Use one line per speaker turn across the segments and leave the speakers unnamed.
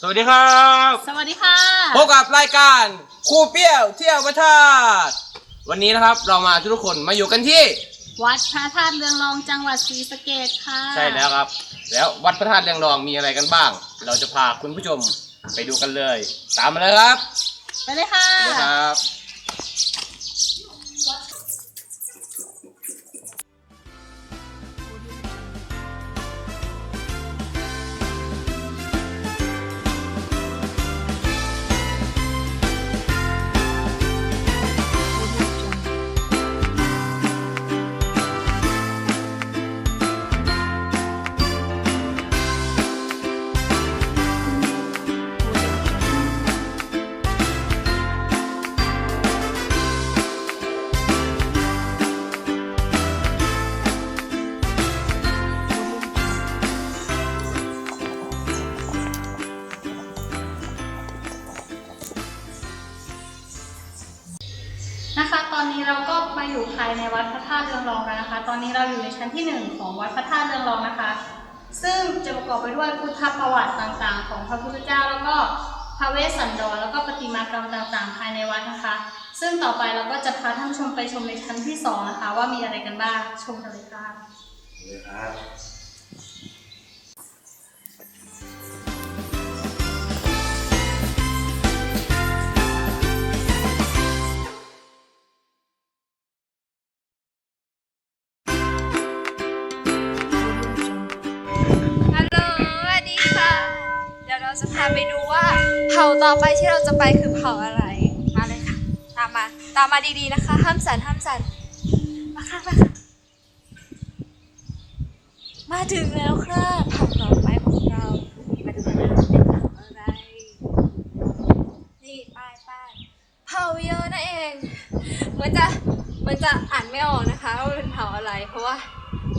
สวัสดีครับ
สวัสดีค่ะ
พบกับรายการครูเปี้ยวเที่ยวพระธาตุวันนี้นะครับเรามาทุกคนมาอยู่กันที่
วัดพระธาตุเรืองรองจังหวัดศรีสะเกษค่ะ
ใช่แล้วครับแล้ววัดพระธาตุเรืองรองมีอะไรกันบ้างเราจะพาคุณผู้ชมไปดูกันเลยตามมาเลยครับ
ไปเลยค่ะ
ครับ
นะคะตอนนี้เราก็มาอยู่ภายในวัดพระธาตุเรืองรองแล้วนะคะตอนนี้เราอยู่ในชั้นที่1ของวัดพระธาตุเรืองรองนะคะซึ่งจะประกอบไปด้วยพุทธประวัติต่างๆของพระพุทธเจ้าแล้วก็พระเวสสันดรแล้วก็ประติมากรรมต่างๆภายในวัดนะคะซึ่งต่อไปเราก็จะพาท่านผู้ชมไปชมในชั้นที่2นะคะว่ามีอะไรกันบ้างชมกันเลยค่ะ
ฮัลโหลสวัสดีค่ะเดี๋ยวเราจะพาไปดูว่าเผ่าต่อไปที่เราจะไปคือเผ่าอะไรมาเลยค่ะตามมาดีๆนะคะห้ามสั่นมาค่ะมาถึงแล้วค่ะเผ่าต่อไปของเรามาดูกันว่าเป็นเผ่าอะไรนี่ป้ายเผ่าเยอะนั่นเองเหมือนจะอ่านไม่ออกนะคะว่าเป็นเผ่าอะไรเพราะว่า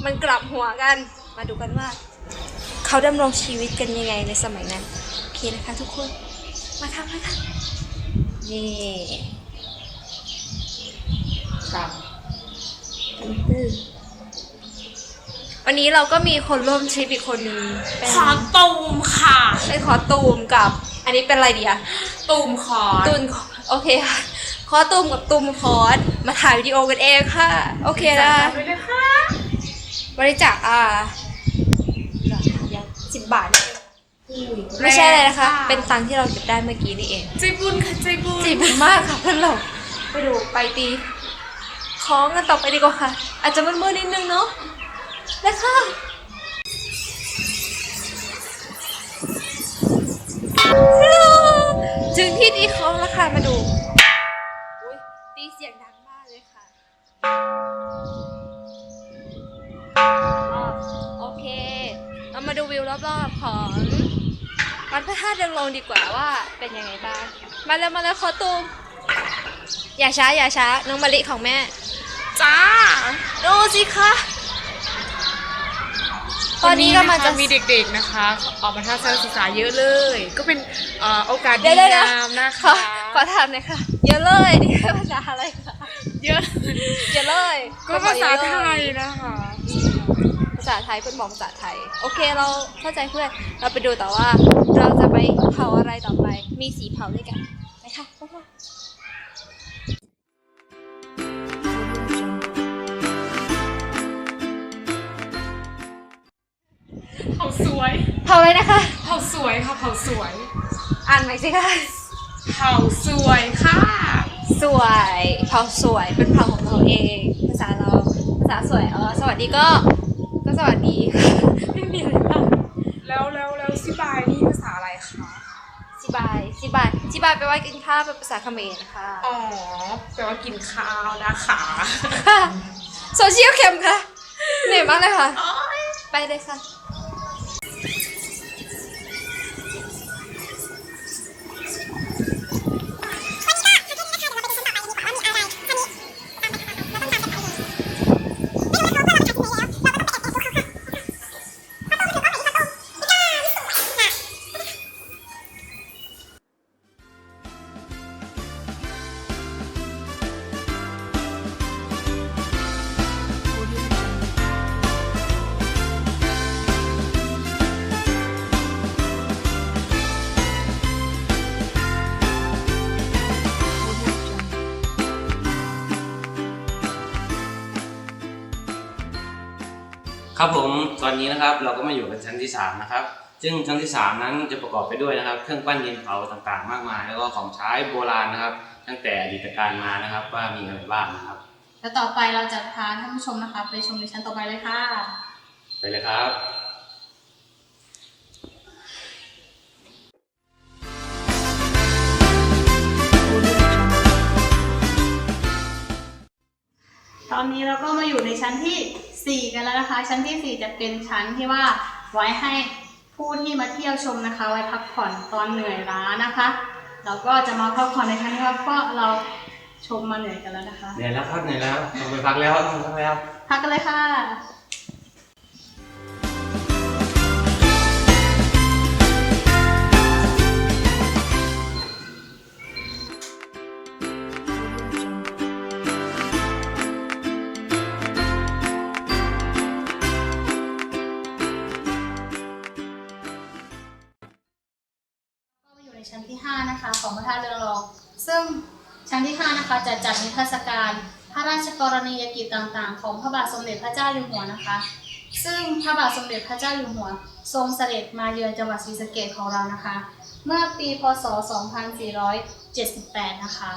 มันกลับหัวกันมาดูกันว่าเขาดำรงชีวิตกันยังไงในสมัยนั้นโอเคนะคะทุกคนมาค่ะนี่ครับวันนี้เราก็มีคนร่วมทริปอีกคนนึงเป็น
ขอตูมค่ะ
เป็นขอตูมกับอันนี้เป็นอะไรดีอะ
ตูมคอร์
ตูนโอเคค่ะขอตูมกับตูมคอร์สมาถ่ายวิดีโอกันเองค่ะโอเคนะบริจาค10 บาทไม่ใช่เลยนะคะเป็นตังค์ที่เราเก็บได้เมื่อกี้นี่เอง
ใจบุญค่ะใจ
บุญมากค่ะเพื่อนเราไปดูไปตีคล้องกันต่อไปดีกว่าค่ะอาจจะมืดๆนิดนึงเนาะแล้วค่ะถึงที่ตีคล้องแล้วค่ะมาดูตีเสียงดังมากเลยค่ะโอเคเรามาดูวิวรอบๆของวัดพระธาตุเรืองรองดีกว่าว่าเป็นยังไงบ้างมาแล้วขอตูมอย่าช้าน้องมะลิของแม่
จ้า
ดูสิคะตอนนี้ก็มันจะ
มีเด็กๆนะคะออกมาทัศนศึกษาเยอะเลยก็เป็นโอกาสดีงามนะคะ
ขอถามหน่อยค่ะเยอะเลยนี่ภาษาอะไรคะ
เยอะ
เลย
ก็ภาษาไทยนะคะ
ภาษาไทยเป็นบอกภาษาไทยโอเคเราเข้าใจเพื่อนเราไปดูแต่ว่าเราจะไปเผาอะไรต่อไปมีสีเผาด้วยกันไปค่ะ
เผาสวย
เผาอะไรนะคะ
เผาสวยค่ะเผาสวย
อ่านใหม่สิคะ
เผาสวยค่ะ
สวยเผาสวยเป็นเผาของเราเองภาษาเราภาษาสวยสวัสดีก็สวัสดีค่ะไม่มีอะไรบ้าง
แล้วซิบายนี่ภาษาอะไรคะ
ซิบายแปลว่ากินข้าวเป็นภาษาเขมรนะคะ
อ๋อแปลว่ากินข้าวนะคะ
โซเชียลเข้มค่ะเหนื่อยมากเลยค่ะไปเลยค่ะ
ครับผมตอนนี้นะครับเราก็มาอยู่กันชั้นที่3นะครับซึ่งชั้นที่3นั้นจะประกอบไปด้วยนะครับเครื่องปั้นดินเผาต่างๆมากมายแล้วก็ของใช้โบราณนะครับตั้งแต่อดีตการมานะครับว่ามีอะไรบ้างนะครับ
แล้วต่อไปเราจะพาท่านผู้ชมนะคะไปชมในชั้นต่อไปเลยค่ะ
ไปเลยครับ
ตอนนี้เราก็มาอยู่ในชั้นที่ 4 กันแล้วนะคะ ชั้นที่ 4 จะเป็นชั้นที่ว่าไว้ให้ผู้ที่มาเที่ยวชมนะคะ ไว้พักผ่อนตอนเหนื่อยล้านะคะเราก็จะมาพักผ่อนในชั้นนี้เพราะเราชมมาเหนื่อยกันแล้วนะคะ
เหนื่อยแล้วครับเหนื่อยแล้วต้องไปพักแล้วต้องพักแล้ว
พักกันเลยค่ะ ก็มาอยู่ในชั้นที่ 5 นะคะของพระธาตุเรืองรองซึ่งชั้นที่ 5 นะคะจะจัดนิทรรศการพระราชกรณียกิจต่างๆ ของพระบาทสมเด็จพระเจ้าอยู่หัวนะคะ ซึ่งพระบาทสมเด็จพระเจ้าอยู่หัวทรงเสด็จมาเยือนจังหวัดศรีสะเกษของเรานะคะ เมื่อปีพ.ศ. 2478 นะคะ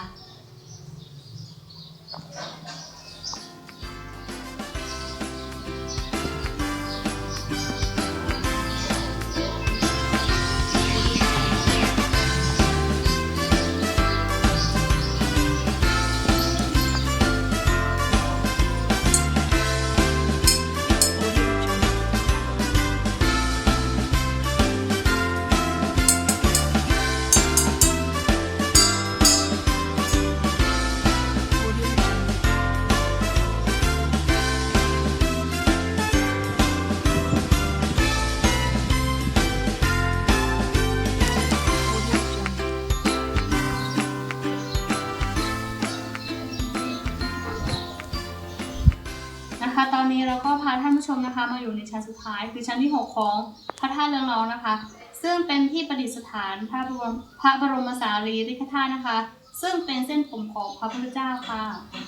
นะคะตอนนี้เราก็พาท่านผู้ชมนะคะมาอยู่ในชั้นสุดท้ายคือชั้นที่ 6 ของพระธาตุเรืองรองนะคะ ซึ่งเป็นที่ประดิษฐานพระบรมสารีริกธาตุนะคะ ซึ่งเป็นเส้นผมของพระพุทธเจ้าค่ะ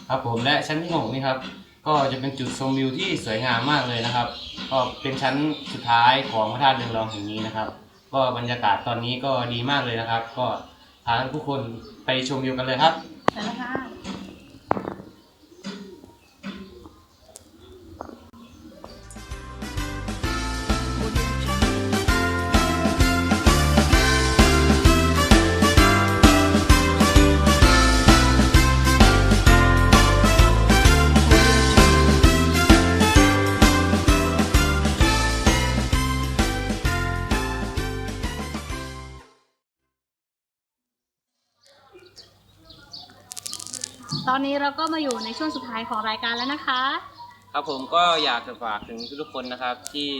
ครับผมและชั้นที่6นี่ครับก็จะเป็นจุดชมวิวที่สวยงามมากเลยนะครับก็เป็นชั้นสุดท้ายของพระธาตุเรืองรองแห่งนี้นะครับก็บรรยากาศตอนนี้ก็ดีมากเลยนะครับ ก็พาทุกคนไปชมวิวกันเลยครับ
ไปแล้วค่ะ ตอนนี้เราก็มาอยู่ในช่วงสุดท้ายของรายการแล้วนะคะ
ครับผมก็อยากจะฝากถึงทุกๆคนนะครับที่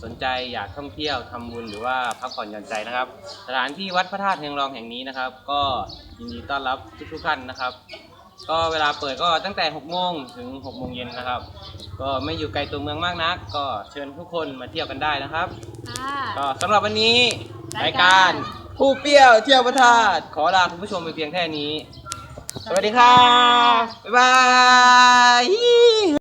สนใจอยากท่องเที่ยวทำบุญหรือว่าพักผ่อนหย่อนใจนะครับสถานที่วัดพระธาตุเรืองรองแห่งนี้นะครับก็ยินดีต้อนรับทุกๆท่านนะครับก็เวลาเปิดก็ตั้งแต่6 โมงถึง6 โมงเย็นนะครับก็ไม่อยู่ไกลตัวเมืองมากนักก็เชิญทุกคนมาเที่ยวกันได้นะครับ
ค่ะ
ก็สำหรับวันนี้รายการผู้เปรี้ยวเที่ยวพระธาตุขอลาคุณผู้ชมไปเพียงแค่นี้สวัสดีครับบ๊ายบาย